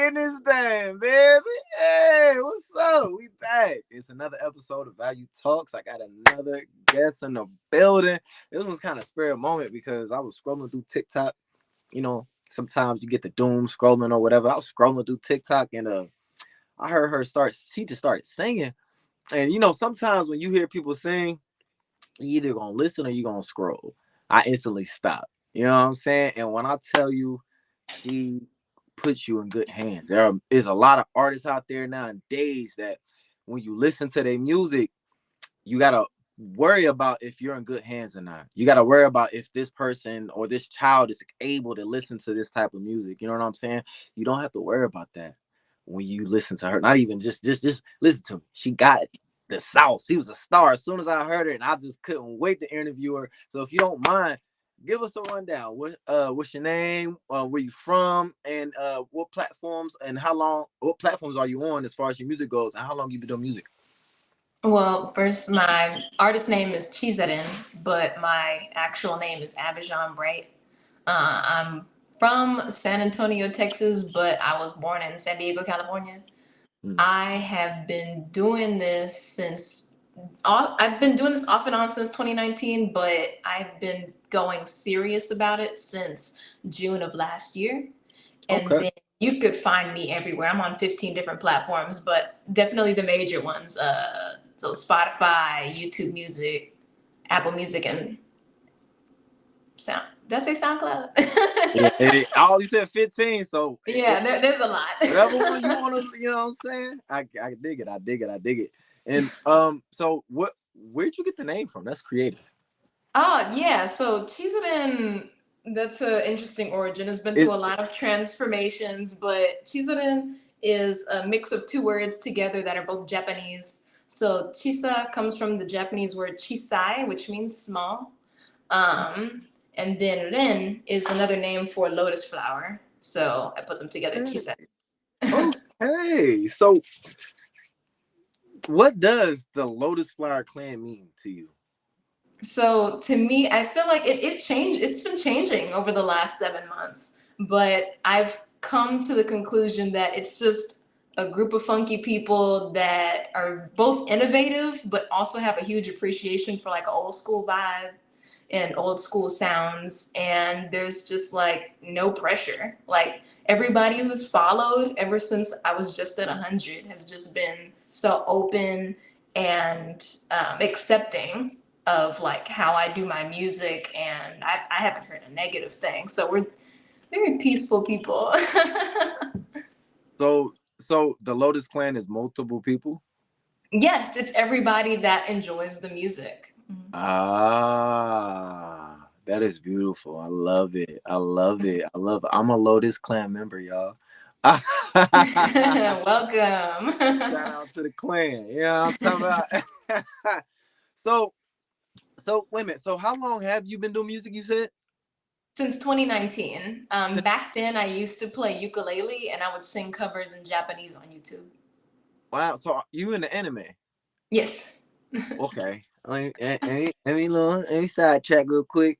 in this thing, baby. Hey, what's up? We back. It's another episode of Value Talks. I got another guest in the building. This was kind of spare a moment because I was scrolling through TikTok. You know, sometimes you get the doom scrolling or whatever. I was scrolling through TikTok and I heard her start. She just started singing. And you know, sometimes when you hear people sing, you either gonna listen or you gonna scroll. I instantly stop. You know what I'm saying? And when I tell you, she puts you in good hands. There is a lot of artists out there nowadays that when you listen to their music, you gotta worry about if you're in good hands or not. You gotta worry about if this person or this child is able to listen to this type of music. You know what I'm saying? You don't have to worry about that when you listen to her. Not even just listen to me. She got the sauce. She was a star as soon as I heard her, and I just couldn't wait to interview her. So if you don't mind, give us a rundown. What's your name? Where you from? And what platforms and how long? What platforms are you on as far as your music goes? And how long you been doing music? Well, first, my artist name is Chizedin, but my actual name is Abijah Bright. I'm from San Antonio, Texas, but I was born in San Diego, California. Mm. I have been doing this I've been doing this off and on since 2019, but I've been going serious about it since June of last year. And Okay. then you could find me everywhere. I'm on 15 different platforms, but definitely the major ones. So Spotify, YouTube Music, Apple Music, and Sound. Did I say SoundCloud? Yeah, all you said 15, so Yeah, there's a lot. whatever one you want to, you know what I'm saying? I dig it. I dig it. I dig it. And so where'd you get the name from? That's creative. Oh, yeah. So Chizuden, that's an interesting origin. It's been through a It's lot of transformations, but Chizuden is a mix of two words together that are both Japanese. So chisa comes from the Japanese word chisai, which means small. Um, and then ren is another name for lotus flower. So I put them together, chisai. okay. So what does the Lotus Flower Clan mean to you? So to me, I feel like it changed. It's been changing over the last 7 months, but I've come to the conclusion that it's just a group of funky people that are both innovative, but also have a huge appreciation for like an old school vibe and old school sounds. And there's just like no pressure. Like everybody who's followed ever since I was just at 100 have just been so open and accepting of like how I do my music, and I haven't heard a negative thing. So we're very peaceful people. So the Lotus Clan is multiple people? Yes, it's everybody that enjoys the music. Ah, that is beautiful. I love it. I love it. I love it. I'm a Lotus Clan member, y'all. Shout Welcome. out to the clan. You know what I'm talking about? so so wait a minute. So how long have you been doing music, you said? Since 2019. Back then, I used to play ukulele and I would sing covers in Japanese on YouTube. Wow. So you in the anime? Yes. Okay. Let me sidetrack real quick.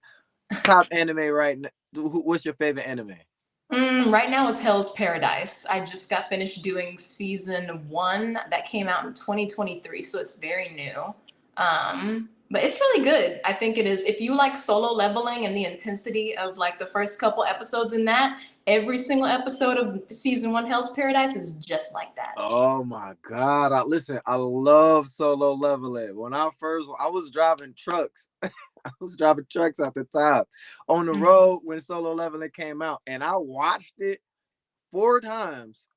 Top anime right now. What's your favorite anime? Right now it's Hell's Paradise. I just got finished doing season one that came out in 2023, so it's very new. But it's really good. I think it is. If you like solo leveling and the intensity of like the first couple episodes in that, every single episode of season one Hell's Paradise is just like that. Oh my God. Listen, I love solo leveling. When I was driving trucks. I was driving trucks at the time on the Mhm. road when solo leveling came out. And I watched it 4 times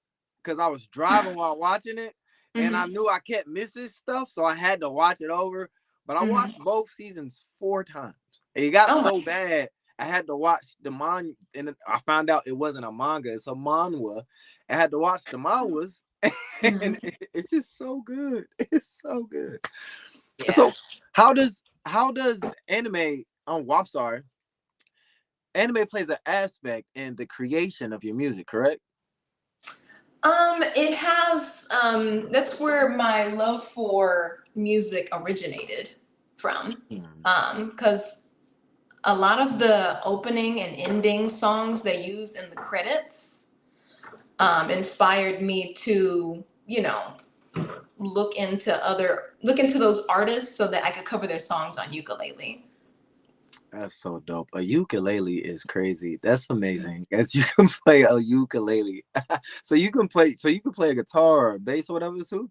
because I was driving while watching it. And I Mhm. knew I kept missing stuff. So I had to watch it over. But I Mhm. watched both seasons 4 times. It got Oh my. so bad. I had to watch the man, and I found out it wasn't a manga; it's a manhwa. I had to watch the manhwas, and Mhm. it's just so good. It's so good. So Yeah. how does anime? I'm sorry. Anime plays an aspect in the creation of your music, correct? It has, that's where my love for music originated from. Hmm. Because a lot of the opening and ending songs they use in the credits inspired me to, look into those artists so that I could cover their songs on ukulele. That's so dope. A ukulele is crazy. That's amazing. As you can play a ukulele. So you can play a guitar or bass or whatever too?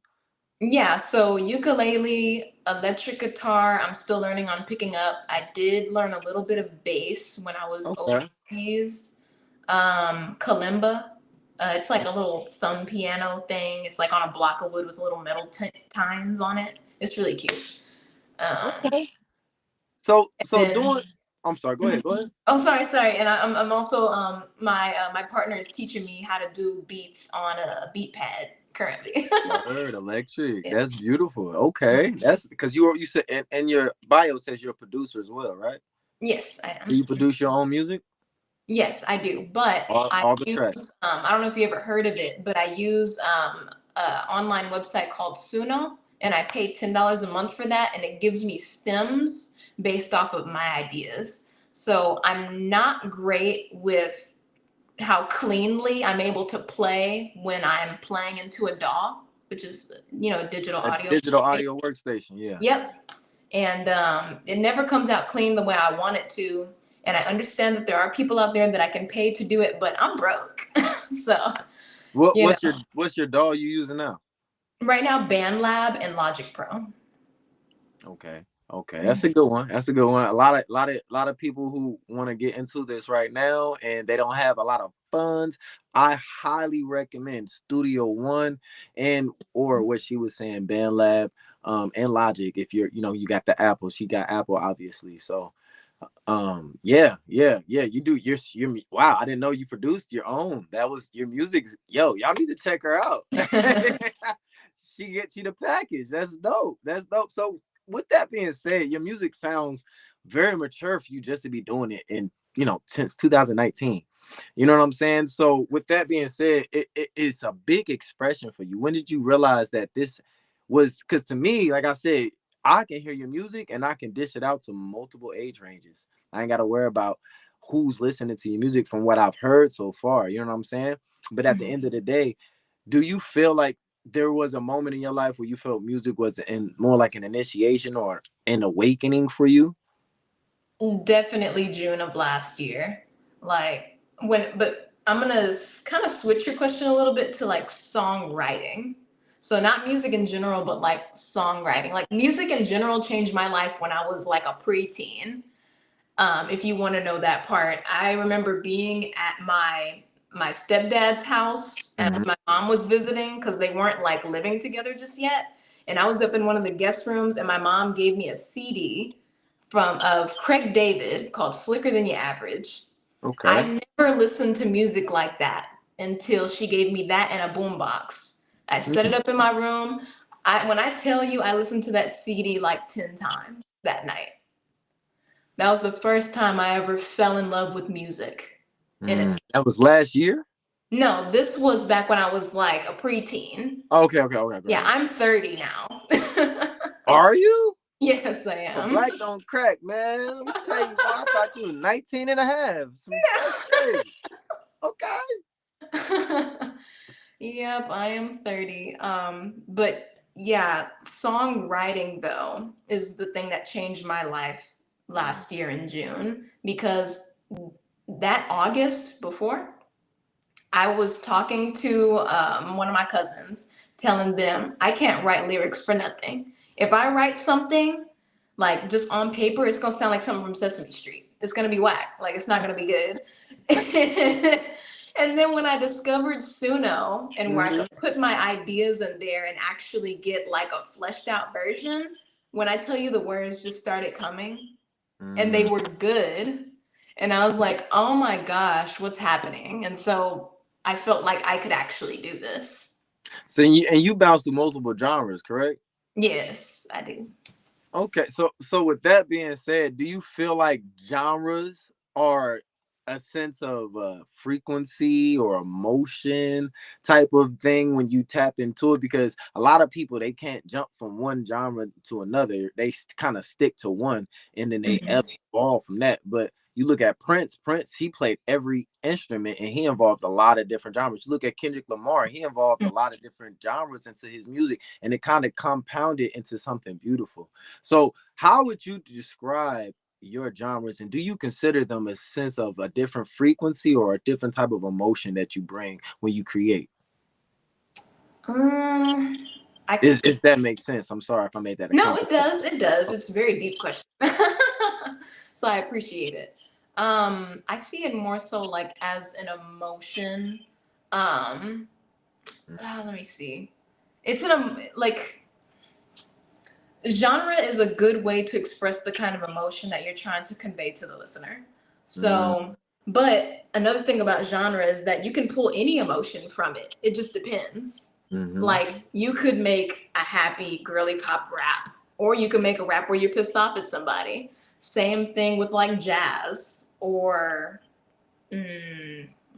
Yeah, so ukulele, electric guitar, I'm still learning on picking up. I did learn a little bit of bass when I was Okay. overseas. Kalimba, it's like a little thumb piano thing. It's like on a block of wood with little metal tines on it. It's really cute. Um, Okay. So and doing I'm sorry, go then, ahead, go ahead. oh, sorry. And I'm also my partner is teaching me how to do beats on a beat pad currently. Word, electric. Yeah. That's beautiful. Okay. That's because you said and your bio says you're a producer as well, right? Yes, I Do am. you produce your own music? Yes, I do. But I All the use, tracks. I don't know if you ever heard of it, but I use an online website called Suno, and I pay $10 a month for that, and it gives me stems based off of my ideas. So I'm not great with how cleanly I'm able to play when I'm playing into a DAW, which is, a digital A audio. digital audio workstation, yeah. Yep. And it never comes out clean the way I want it to. And I understand that there are people out there that I can pay to do it, but I'm broke. So, What you know, what's your DAW you using now? right now, BandLab and Logic Pro. Okay. Okay. That's a Mhm. good one. That's a good one. A lot of people who want to get into this right now and they don't have a lot of funds. I highly recommend Studio One and or what she was saying, BandLab, and Logic. If you got the Apple, she got Apple, obviously. So yeah, you do your wow, I didn't know you produced your own. That was your music's y'all need to check her out. She gets you the package. That's dope. That's dope. So with that being said, your music sounds very mature for you just to be doing it in since 2019. You know what I'm saying? So with that being said, it's a big expression for you. When did you realize that this was, because to me, like I said, I can hear your music and I can dish it out to multiple age ranges. I ain't got to worry about who's listening to your music from what I've heard so far. You know what I'm saying? But at the end of the day, do you feel like there was a moment in your life where you felt music was in more like an initiation or an awakening for you? Definitely June of last year. But I'm gonna kind of switch your question a little bit to like songwriting. So not music in general, but like songwriting. Like music in general changed my life when I was like a preteen. If you want to know that part, I remember being at my stepdad's house and Mhm. my mom was visiting because they weren't like living together just yet. And I was up in one of the guest rooms, and my mom gave me a CD from of Craig David called "Slicker Than Your Average." Okay. I never listened to music like that until she gave me that and a boombox. I set it Mm. up in my room. When I tell you, I listened to that CD like 10 times that night. That was the first time I ever fell in love with music. And it's That was last year. no, this was back when I was like a preteen. Okay. Yeah, I'm 30 now. Are you? Yes, I But am. black don't crack, man. Let me tell you, boy, I thought you was 19 and a half. That's crazy. Okay. Yep, I am 30. But yeah, songwriting though is the thing that changed my life Mm. last year in June because that August before I was talking to one of my cousins, telling them I can't write lyrics for nothing. If I write something like just on paper, it's gonna sound like something from Sesame Street. It's gonna be whack. Like it's not gonna be good. And then when I discovered Suno and where I Mhm. could put my ideas in there and actually get like a fleshed out version, when I tell you the words just started coming and they Mm. were good. And I was like, oh my gosh, what's happening? And so I felt like I could actually do this. So you bounce through multiple genres, correct? Yes, I do. Okay, so with that being said, do you feel like genres are a sense of frequency or emotion type of thing when you tap into it? Because a lot of people they can't jump from one genre to another. They kind of stick to one and then they Mhm. evolve from that. But You look at Prince, he played every instrument and he involved a lot of different genres. You look at Kendrick Lamar, he involved a lot of different genres into his music, and it kind of compounded into something beautiful. So how would you describe your genres, and do you consider them a sense of a different frequency or a different type of emotion that you bring when you create? I If that makes sense. I'm sorry if I made that a No, it complicated. does. It does. It's a very deep question. So I appreciate it. I see it more so like as an emotion. Um, Let me see. It's like genre is a good way to express the kind of emotion that you're trying to convey to the listener. Mm, So, but another thing about genre is that you can pull any emotion from it. It just depends. mm-hmm. Like you could make a happy girly pop rap, or you could make a rap where you're pissed off at somebody. Same thing with like jazz or let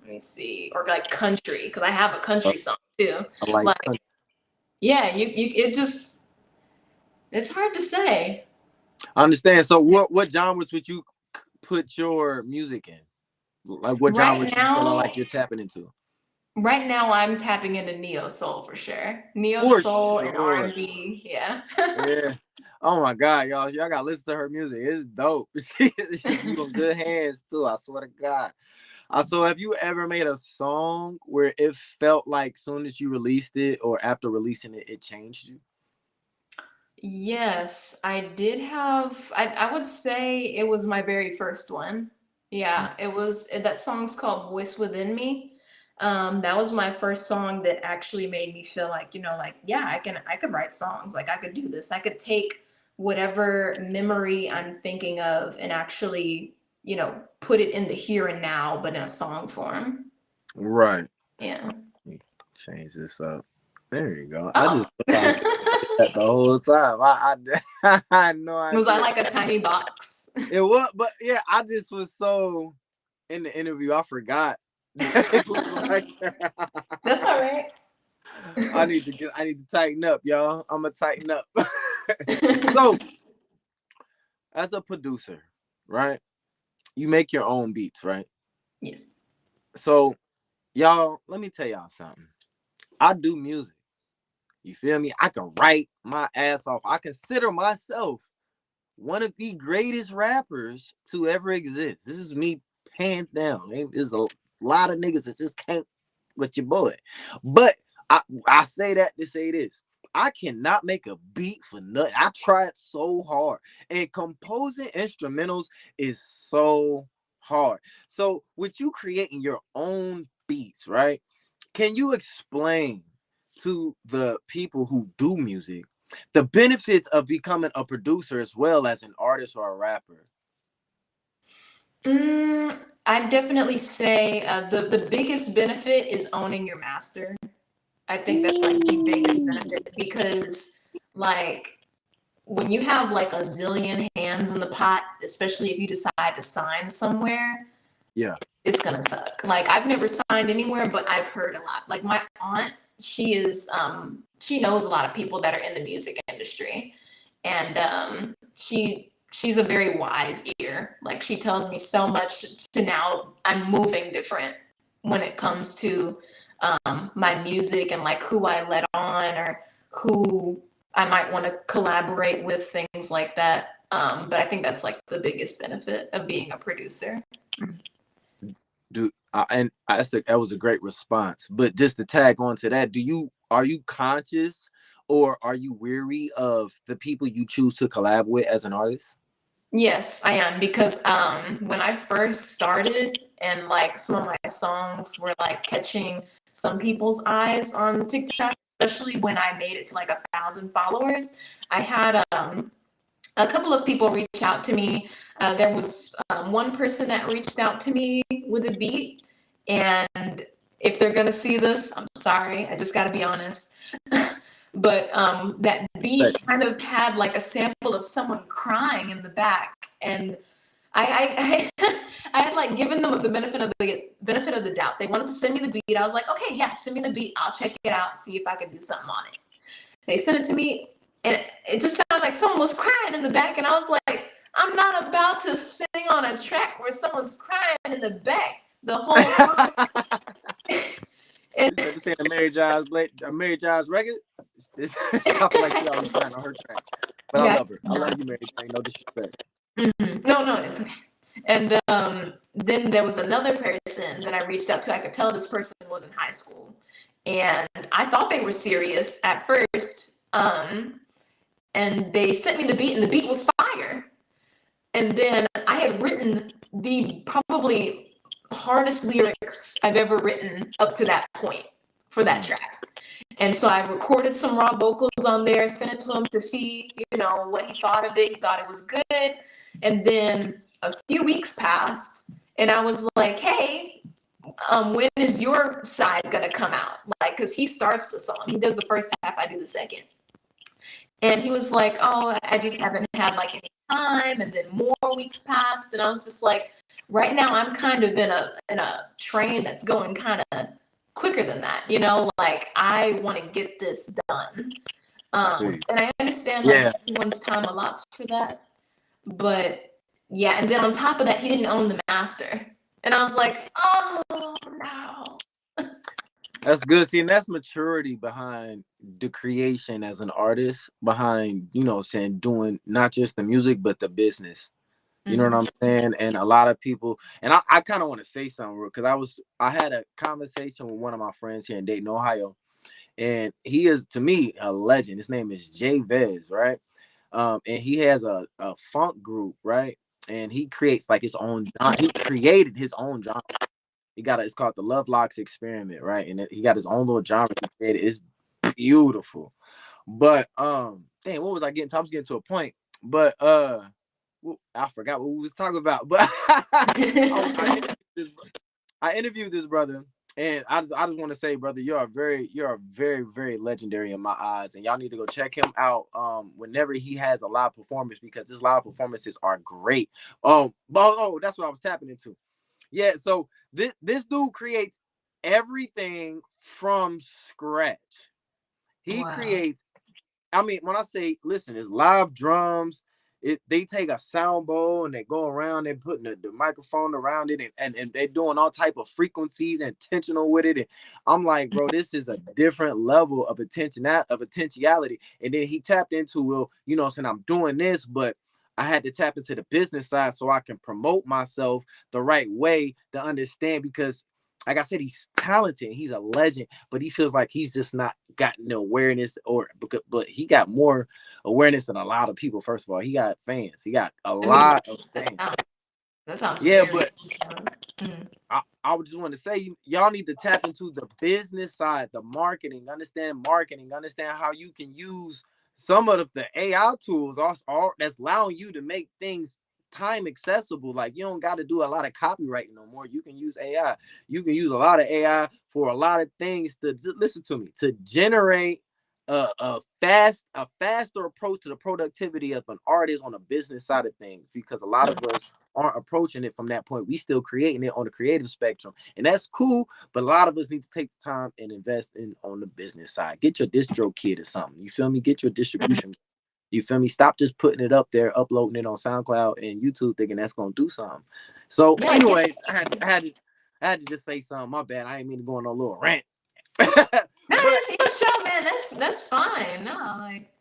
me see, or like country, because I have a country song too. I like Like yeah, you it just it's hard to say. I understand. So what genres would you put your music in? Like what Right genres you feeling now, like you're tapping into? right now I'm tapping into neo soul for sure. Neo For soul and sure. R&B, yeah. Yeah. Oh my God, y'all gotta listen to her music. It's dope. You in good hands too. I swear to God. So have you ever made a song where it felt like soon as you released it or after releasing it, it changed you? Yes, I did have, I would say it was my very first one. Yeah, it was, that song's called Voice Within Me. That was my first song that actually made me feel like, like, yeah, I could write songs. Like I could do this. I could take whatever memory I'm thinking of and actually, put it in the here and now, but in a song form. Right. Yeah. Change this up. There you go. I just realized Uh-oh. that the whole time. I had no Was I idea. like a tiny box? It was, but yeah, I just was so in the interview, I forgot that it was like That's all right. I need to tighten up, y'all. I'm gonna tighten up. So, as a producer, right? You make your own beats, right? Yes. So, y'all, let me tell y'all something. I do music. You feel me? I can write my ass off. I consider myself one of the greatest rappers to ever exist. This is me hands down. There's a lot of niggas that just can't with your boy. But I say that to say this. I cannot make a beat for nothing. I tried so hard. And composing instrumentals is so hard. So with you creating your own beats, right? Can you explain to the people who do music the benefits of becoming a producer as well as an artist or a rapper? I definitely say the biggest benefit is owning your master. I think that's like the biggest Ooh. benefit because like when you have like a zillion hands in the pot, especially if you decide to sign somewhere, Yeah. it's gonna suck. Like I've never signed anywhere, but I've heard a lot. Like my aunt, she knows a lot of people that are in the music industry, and she's a very wise ear. Like she tells me so much to now I'm moving different when it comes to my music and like who I let on or who I might want to collaborate with, things like that. But I think that's like the biggest benefit of being a producer. That was a great response. But just to tag on to that, are you conscious or are you weary of the people you choose to collab with as an artist? Yes, I am because when I first started and like some of my songs were like catching some people's eyes on TikTok, especially when I made it to like 1,000 followers, I had a couple of people reach out to me. There was one person that reached out to me with a beat, and if they're gonna see this, I'm sorry, I just gotta be honest. But that beat kind of had like a sample of someone crying in the back, and I I had like given them the benefit of the doubt. They wanted to send me the beat. I was like, okay, yeah, send me the beat. I'll check it out, see if I can do something on it. They sent it to me, and it just sounded like someone was crying in the back, and I was like, I'm not about to sing on a track where someone's crying in the back the whole time. You said this ain't a Mary Giles record. I feel like she always crying on her track, but I Yeah. love her. I love you, Mary J. No disrespect. Mm-hmm. No, it's okay. And then there was another person that I reached out to. I could tell this person was in high school, and I thought they were serious at first. And they sent me the beat, and the beat was fire. And then I had written the probably hardest lyrics I've ever written up to that point for that track. And so I recorded some raw vocals on there, sent it to him to see, what he thought of it. He thought it was good. And then a few weeks passed, and I was like, hey, when is your side gonna come out? Like, because he starts the song, he does the first half, I do the second. And he was like, oh, I just haven't had like any time. And then more weeks passed, and I was just like, right now I'm kind of in a train that's going kind of quicker than that, like I want to get this done. And I understand like everyone's time allots for that, but yeah. And then on top of that, he didn't own the master, and I was like, oh no. That's good. See, and that's maturity behind the creation as an artist, behind, saying doing not just the music, but the business. You know what I'm saying? And a lot of people, and I kind of want to say something because I had a conversation with one of my friends here in Dayton, Ohio, and he is to me a legend. His name is Jay Vez, right? And he has a funk group, right? And he creates like his own. He created his own genre. It's called the Love Locks Experiment, right? And he got his own little genre he created. It's beautiful. But dang, what was I getting to? I was getting to a point. But I forgot what we was talking about. But I interviewed this brother, and I just want to say, brother, you're a very, very legendary in my eyes, and y'all need to go check him out whenever he has a live performance, because his live performances are great. That's what I was tapping into. Yeah, so this dude creates everything from scratch. He creates. I mean, when I say listen, it's live drums. They take a sound bowl and they go around and putting the microphone around it, and they're doing all type of frequencies intentional with it. And I'm like, bro, this is a different level of intentionality. And then he tapped into, well, saying I'm doing this, but I had to tap into the business side so I can promote myself the right way to understand, because like I said, he's talented, he's a legend, but he feels like he's just not gotten the awareness, but he got more awareness than a lot of people. First of all, he got fans. He got a lot of fans. That sounds but I would just want to say, y'all need to tap into the business side, the marketing, understand how you can use some of the AI tools also, that's allowing you to make things time accessible. Like, you don't got to do a lot of copywriting no more. You can use AI. You can use a lot of AI for a lot of things to generate a faster approach to the productivity of an artist on the business side of things, because a lot of us aren't approaching it from that point. We still creating it on the creative spectrum, and that's cool, but a lot of us need to take the time and invest in on the business side. Get your distro kit or something, you feel me? Get your distribution. You feel me? Stop just putting it up there, uploading it on SoundCloud and YouTube, thinking that's gonna do something. So, anyways, I had to just say something. My bad. I ain't mean to go on a little rant. No, it's your show, man. That's fine. No, like.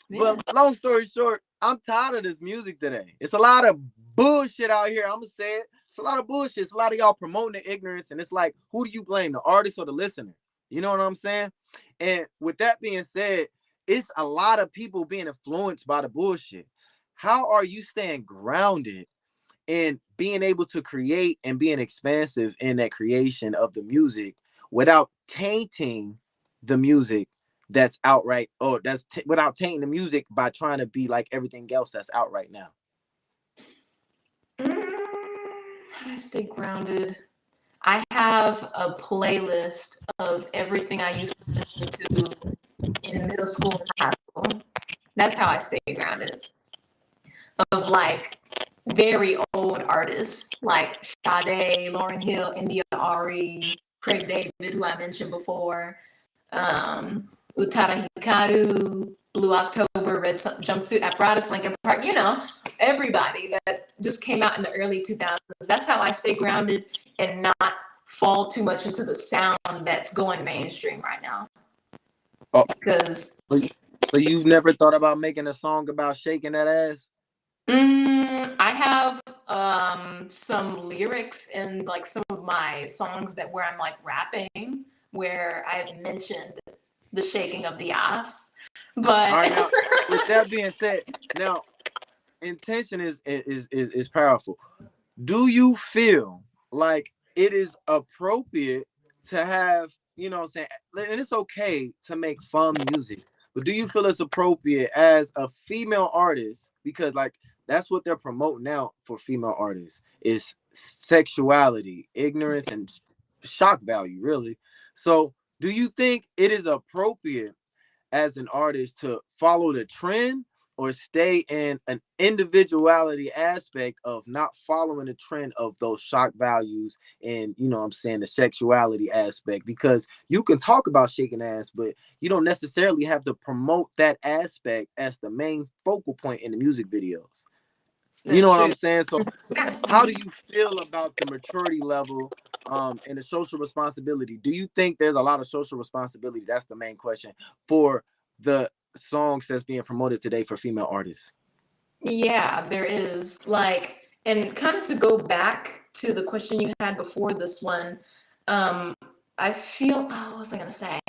But long story short, I'm tired of this music today. It's a lot of bullshit out here. I'm gonna say it. It's a lot of bullshit. It's a lot of y'all promoting the ignorance, and it's like, who do you blame, the artist or the listener? You know what I'm saying? And with that being said, it's a lot of people being influenced by the bullshit. How are you staying grounded and being able to create and being expansive in that creation of the music without tainting the music that's outright, or without tainting the music by trying to be like everything else that's out right now? How do I stay grounded? I have a playlist of everything I used to listen to in middle school and high school. That's how I stay grounded. Of like very old artists like Sade, Lauryn Hill, India Ari, Craig David, who I mentioned before. Utara Hikaru, Blue October, Red Jumpsuit Apparatus, Linkin Park, you know, everybody that just came out in the early 2000s. That's how I stay grounded and not fall too much into the sound that's going mainstream right now. Oh, because so you've never thought about making a song about shaking that ass? I have some lyrics in like some of my songs that where I'm like rapping, where I've mentioned the shaking of the ass. But All right, now with that being said, now intention is powerful. Do you feel like it is appropriate to have, you know what I'm saying, and it's okay to make fun music, but do you feel it's appropriate as a female artist, because like that's what they're promoting now for female artists is sexuality, ignorance, and shock value, really. So do you think it is appropriate as an artist to follow the trend or stay in an individuality aspect of not following the trend of those shock values and, you know what I'm saying, the sexuality aspect? Because you can talk about shaking ass, but you don't necessarily have to promote that aspect as the main focal point in the music videos. You know that's what true. I'm saying? So how do you feel about the maturity level and the social responsibility? Do you think there's a lot of social responsibility? That's the main question for the songs that's being promoted today for female artists. Yeah, there is. Like, and kind of to go back to the question you had before this one, um, I feel, oh, what was I gonna say?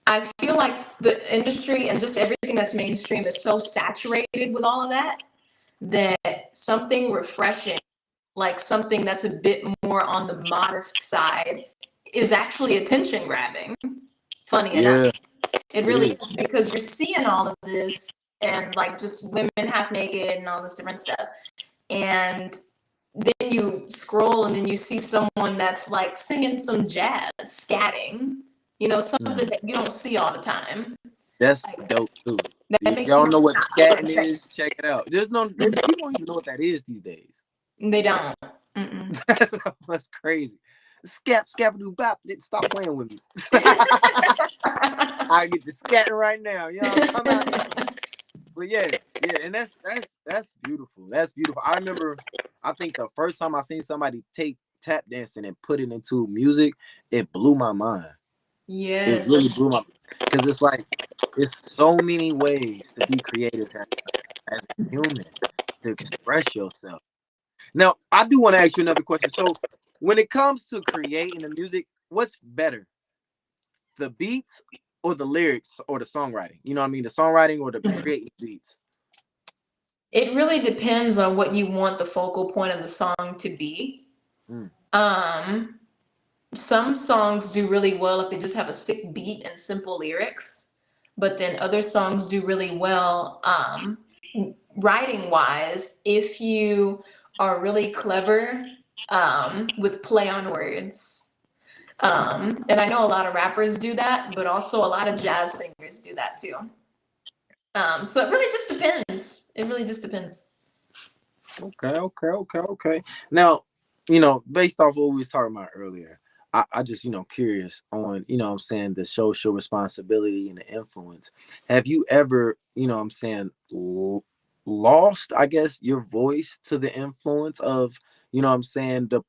I feel like the industry and just everything that's mainstream is so saturated with all of that that something refreshing, like something that's a bit more on the modest side, is actually attention grabbing. Funny enough, Yeah, it it really is. is, because you're seeing all of this and like just women half naked and all this different stuff. And then you scroll and then you see someone that's like singing some jazz, scatting, you know, something that you don't see all the time. That's Like, dope too. that If makes you y'all want know to what stop for a scatting second. is, check it out. People don't even know what that is these days. They don't. Mm-mm. That's crazy. Scap do bop. Stop playing with me. I get the scatting right now. Y'all come out here. But yeah, and that's beautiful. That's beautiful. I remember, I think the first time I seen somebody take tap dancing and put it into music, it blew my mind. It really Yes. blew my, because it's like it's so many ways to be creative as a human, to express yourself. Now, I do want to ask you another question. So, when it comes to creating the music, what's better, the beats or the lyrics or the songwriting? You know what I mean? The songwriting or the creating beats? It really depends on what you want the focal point of the song to be. Mm. Um, some songs do really well if they just have a sick beat and simple lyrics, but then other songs do really well, writing wise, if you are really clever, with play on words. And I know a lot of rappers do that, but also a lot of jazz singers do that too. So it really just depends. It really just depends. Okay. Now, you know, based off what we was talking about earlier, I just, you know, curious on, you know what I'm saying, the social responsibility and the influence. Have you ever, you know what I'm saying, lost, I guess, your voice to the influence of, you know what I'm saying, the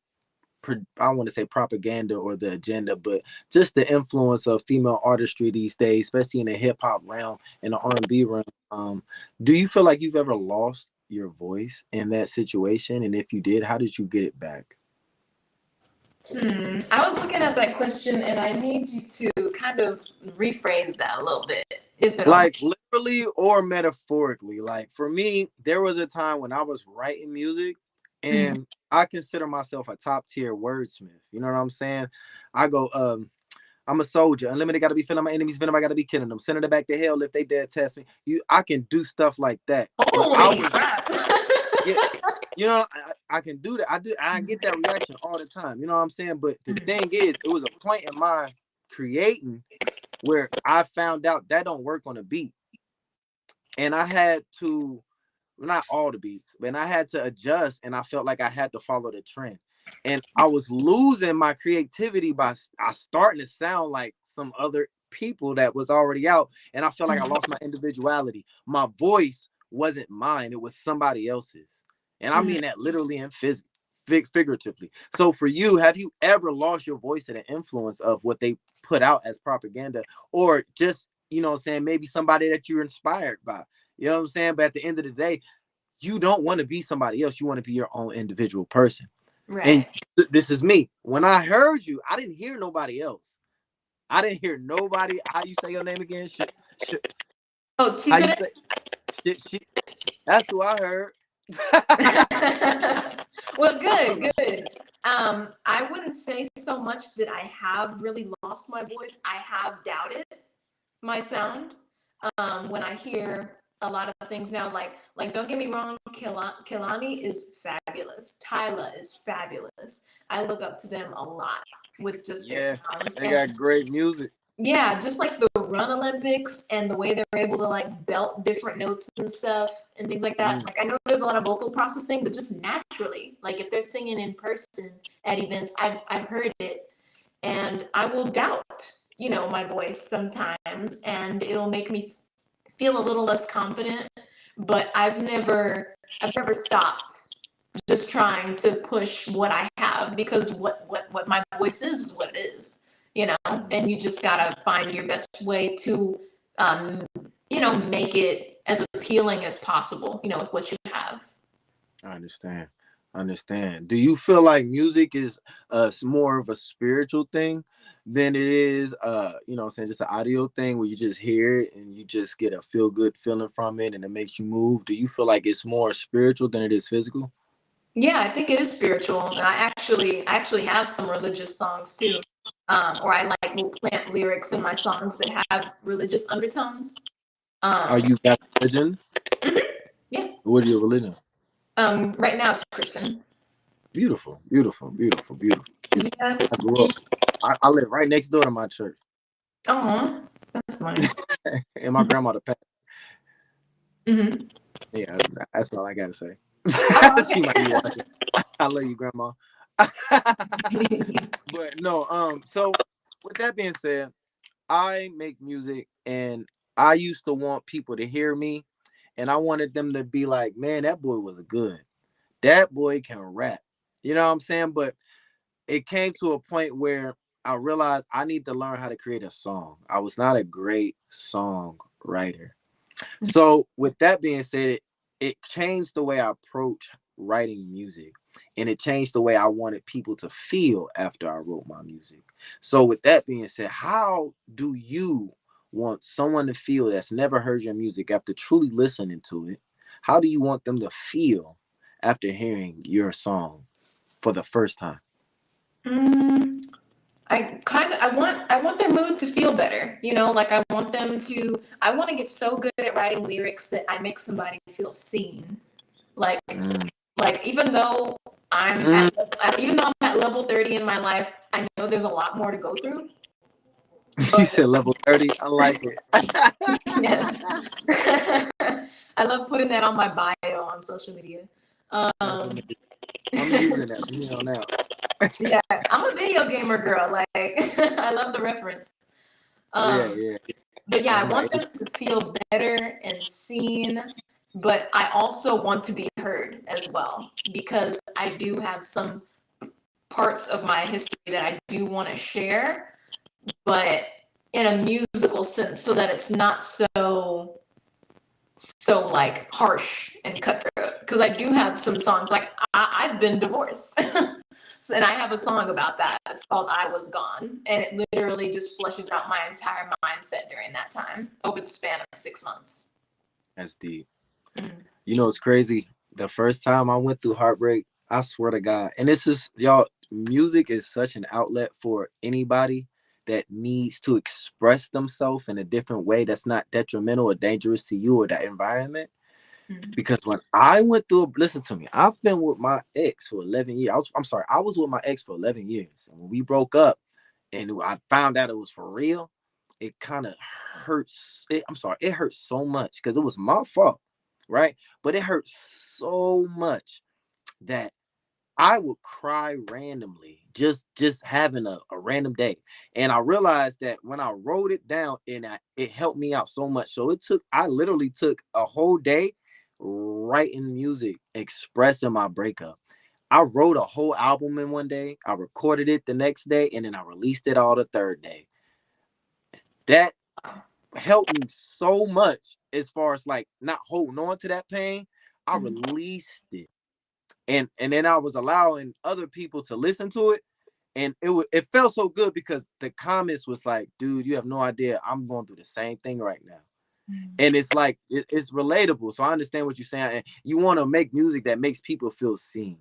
I want to say propaganda or the agenda, but just the influence of female artistry these days, especially in the hip hop realm and the R&B realm. Do you feel like you've ever lost your voice in that situation? And if you did, how did you get it back? I was looking at that question and I need you to kind of rephrase that a little bit, if at all. Like literally or metaphorically. Like for me, there was a time when I was writing music Mhm. and I consider myself a top tier wordsmith. You know what I'm saying? I go, I'm a soldier. Unlimited got to be feeling my enemies venom. I got to be killing them. Sending it back to hell if they dare test me. I can do stuff like that. But I Holy was, crap. yeah, you know, I can do that. I get that reaction all the time. You know what I'm saying? But the thing is, it was a point in my creating where I found out that don't work on a beat, and I had to, not all the beats, but I had to adjust, and I felt like I had to follow the trend. And I was losing my creativity by I starting to sound like some other people that was already out, and I felt like I Mhm. lost my individuality. My voice wasn't mine, it was somebody else's. And I Mhm. mean that literally and figuratively. So for you, have you ever lost your voice to the influence of what they put out as propaganda, or just, you know what I'm saying, maybe somebody that you're inspired by? You know what I'm saying? But at the end of the day, you don't want to be somebody else. You want to be your own individual person. And Right. this is me. When I heard you, I didn't hear nobody else. I didn't hear nobody. How you say your name again? Oh, she How you said say shit? That's who I heard. it. Well, good. I wouldn't say so much that I have really lost my voice. I have doubted my sound. When I hear a lot of things now, like don't get me wrong, Kilani is fabulous. Tyla is fabulous. I look up to them a lot with just their Yeah, sounds. they And got great music. yeah, just like the Run Olympics and the way they're able to like belt different notes and stuff and things like that. Mm. Like I know there's a lot of vocal processing, but just naturally, like if they're singing in person at events, I've heard it, and I will doubt, my voice sometimes, and it'll make me feel a little less confident. But I've never stopped just trying to push what I have, because what my voice is what it is, and you just gotta find your best way to um, make it as appealing as possible, with what you have. I understand. I understand. Do you feel like music is more of a spiritual thing than it is you know what I'm saying, just an audio thing where you just hear it and you just get a feel good feeling from it and it makes you move? Do you feel like it's more spiritual than it is physical? Yeah, I think it is spiritual, and I actually have some religious songs too, or I like will plant lyrics in my songs that have religious undertones. Are Um, you got religion? mhm, yeah. What is your religion? Right now it's Christian. Beautiful, beautiful, beautiful, beautiful, beautiful. Yeah. I grew up. I live right next door to my church, Oh, that's nice. and my grandmother passed. Hmm. Yeah, that's all I gotta say. Oh, She might be okay. watching. I love you, grandma. But no, so with that being said, I make music and I used to want people to hear me and I wanted them to be like, man, that boy was good. That boy can rap. You know what I'm saying? But it came to a point where I realized I need to learn how to create a song. I was not a great songwriter. So with that being said, it changed the way I approach writing music, and it changed the way I wanted people to feel after I wrote my music. So with that being said, how do you want someone to feel that's never heard your music after truly listening to it? How do you want them to feel after hearing your song for the first time? Mm, I want their mood to feel better. Like I want to get so good at writing lyrics that I make somebody feel seen. Like Mm. like Mm. even though I'm at level 30 in my life, I know there's a lot more to go through. You But said level 30. I like it. yes. I love putting that on my bio on social media. That's Um, amazing. I'm using that from here on out. yeah, I'm a video gamer girl. Like I love the reference. Yeah, Um, yeah. but yeah, That's I my want them to feel better and seen, but I also want to be heard as well, because I do have some parts of my history that I do want to share, but in a musical sense, so that it's not so like harsh and cutthroat. Because I do have some songs, like I've been divorced. So, and I have a song about that. It's called I Was Gone. And it literally just flushes out my entire mindset during that time over the span of 6 months. That's deep. Mhm. You know, it's crazy. The first time I went through heartbreak, I swear to God, and this is y'all, music is such an outlet for anybody that needs to express themselves in a different way that's not detrimental or dangerous to you or that environment. Mhm. Because when I went through, listen to me, I've been with my ex for 11 years. I'm sorry, I was with my ex for 11 years. And when we broke up and I found out it was for real, it kind of hurts. I'm sorry, it hurts so much because it was my fault, right? But it hurt so much that I would cry randomly, just having a random day. And I realized that when I wrote it down, it helped me out so much. So I literally took a whole day writing music, expressing my breakup. I wrote a whole album in one day. I recorded it the next day, and then I released it all the third day. That helped me so much as far as like not holding on to that pain. I released it. And then I was allowing other people to listen to it, and it felt so good because the comments was like, dude, you have no idea, I'm going through the same thing right now. And it's like it's relatable. So I understand what you're saying, and you want to make music that makes people feel seen,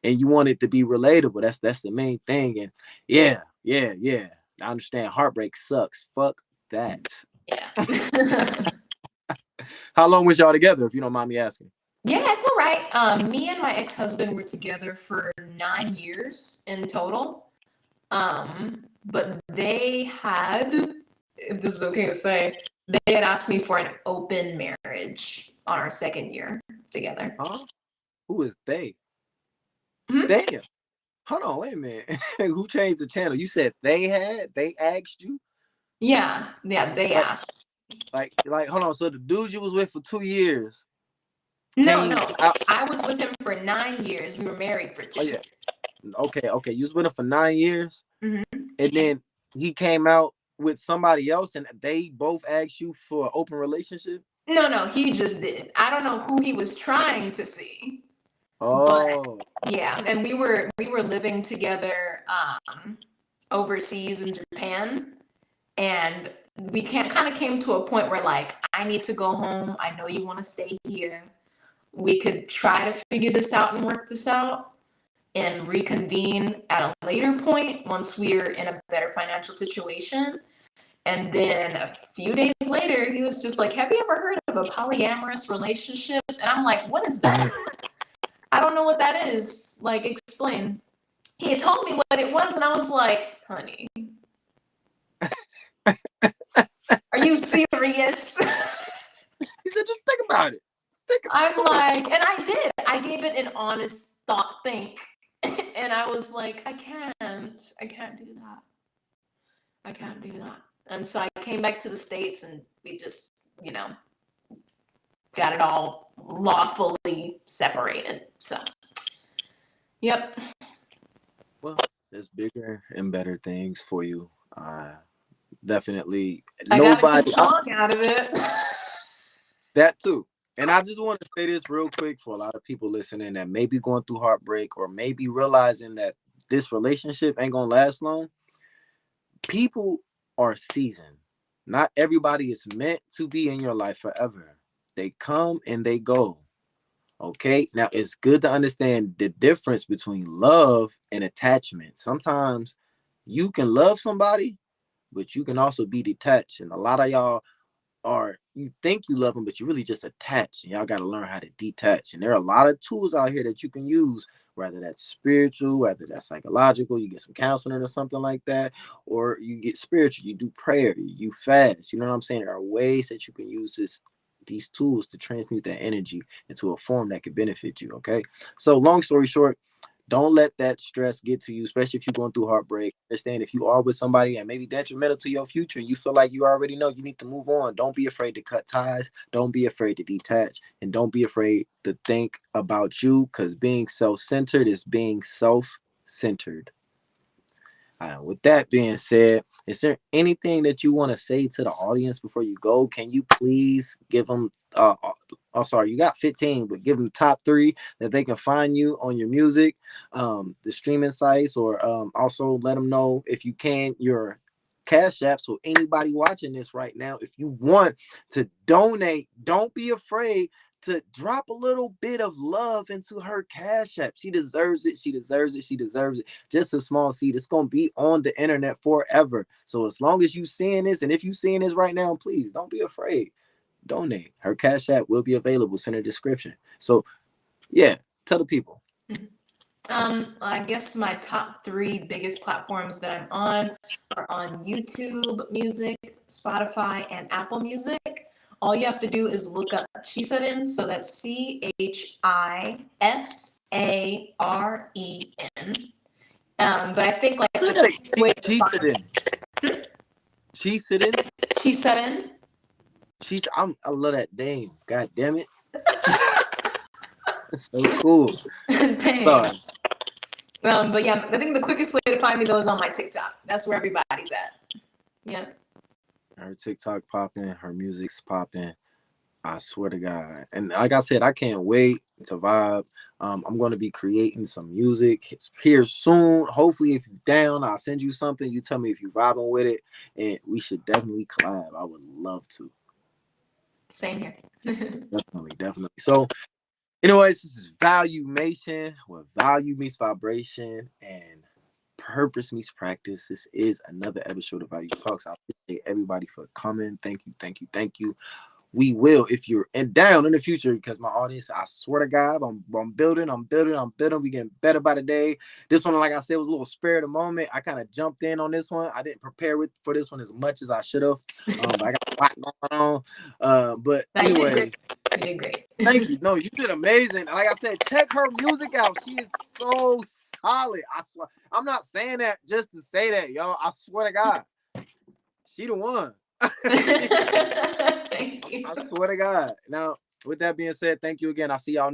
and you want it to be relatable. That's the main thing. And yeah, I understand heartbreak sucks. Fuck that. Yeah. How long was y'all together, if you don't mind me asking? Yeah, it's all right. Me and my ex-husband were together for 9 years in total. But they had, if this is okay to say, they had asked me for an open marriage on our second year together. Huh? Who is they? Mhm. Damn. Hold on, wait a minute. Who changed the channel? You said they asked you? Yeah, they Like, asked. hold on. So the dude you was with for 2 years No, came no, out. I was with him for 9 years. We were married for Oh 2. yeah. Okay. You was with him for 9 years, Mm-hmm. and then he came out with somebody else, and they both asked you for an open relationship. No, he just did. I don't know who he was trying to see, but Oh, yeah, and we were living together overseas in Japan, and we can't kind of came to a point where like I need to go home. I know you want to stay here. We could try to figure this out and work this out and reconvene at a later point once we're in a better financial situation. And then a few days later, he was just like, "Have you ever heard of a polyamorous relationship?" And I'm like, "What is that? I don't know what that is. Like, explain." He had told me what it was, and I was like, "Honey, are you serious?" he said, just think about it. I'm like, and I did. I gave it an honest thought think. And I was like, I can't do that. I can't do that. And so I came back to the States and we just, got it all lawfully separated. So, yep. Well, there's bigger and better things for you. Definitely I got a good nobody. song out of it. That too. And I just want to say this real quick for a lot of people listening that may be going through heartbreak or maybe realizing that this relationship ain't gonna last long. People are seasoned. Not everybody is meant to be in your life forever. They come and they go. Okay. Now it's good to understand the difference between love and attachment. Sometimes you can love somebody, but you can also be detached. And a lot of y'all are, you think you love them, but you really just attach. And y'all got to learn how to detach. And there are a lot of tools out here that you can use, whether that's spiritual, whether that's psychological. You get some counseling or something like that, or you get spiritual. You do prayer, you fast. You know what I'm saying? There are ways that you can use these tools to transmute that energy into a form that could benefit you. Okay. So long story short, don't let that stress get to you, especially if you're going through heartbreak. Understand if you are with somebody and maybe detrimental to your future and you feel like you already know you need to move on. Don't be afraid to cut ties. Don't be afraid to detach. And don't be afraid to think about you, because being self-centered is being self-centered. With that being said, is there anything that you want to say to the audience before you go? Can you please give them, oh, sorry, you got 15, but give them top 3 that they can find you on your music, the streaming sites, or also let them know, if you can, your Cash App. So anybody watching this right now, if you want to donate, don't be afraid to drop a little bit of love into her Cash App. She deserves it. She deserves it. She deserves it. Just a small seed. It's going to be on the internet forever. So as long as you seeing this, and if you seeing this right now, please don't be afraid. Donate. Her Cash App will be available. It's in her description. So yeah, tell the people. I guess my top 3 biggest platforms that I'm on are on YouTube Music, Spotify, and Apple Music. All you have to do is look up Chisadin, so that's CHISADIN, But I think like the Look at quickest way to Cheese it find in. Cheese it in. She set in. I love that name. God damn it. It's so cool. Sorry. But yeah, I think the quickest way to find me though is on my TikTok. That's where everybody's at. Yeah. Her TikTok popping, her music's popping. I swear to God. And like I said, I can't wait to vibe. I'm going to be creating some music. It's here soon. Hopefully, if you're down, I'll send you something. You tell me if you're vibing with it, and we should definitely collab. I would love to. Same here. Definitely. So, anyways, this is Valuation, where value meets vibration and purpose meets practice. This is another episode of Value Talks. I appreciate everybody for coming. Thank you. We will, if you're down in the future, because my audience, I swear to God, I'm building. We getting better by the day. This one, like I said, was a little spare of the moment. I kind of jumped in on this one. I didn't prepare for this one as much as I should have. But I got a lot going on. But anyway, you did great. Thank you. No, you did amazing. Like I said, check her music out. She is so solid. I swear. I'm not saying that just to say that, y'all. I swear to God, she the one. Thank you. I swear to God. Now, with that being said, thank you again. I'll see y'all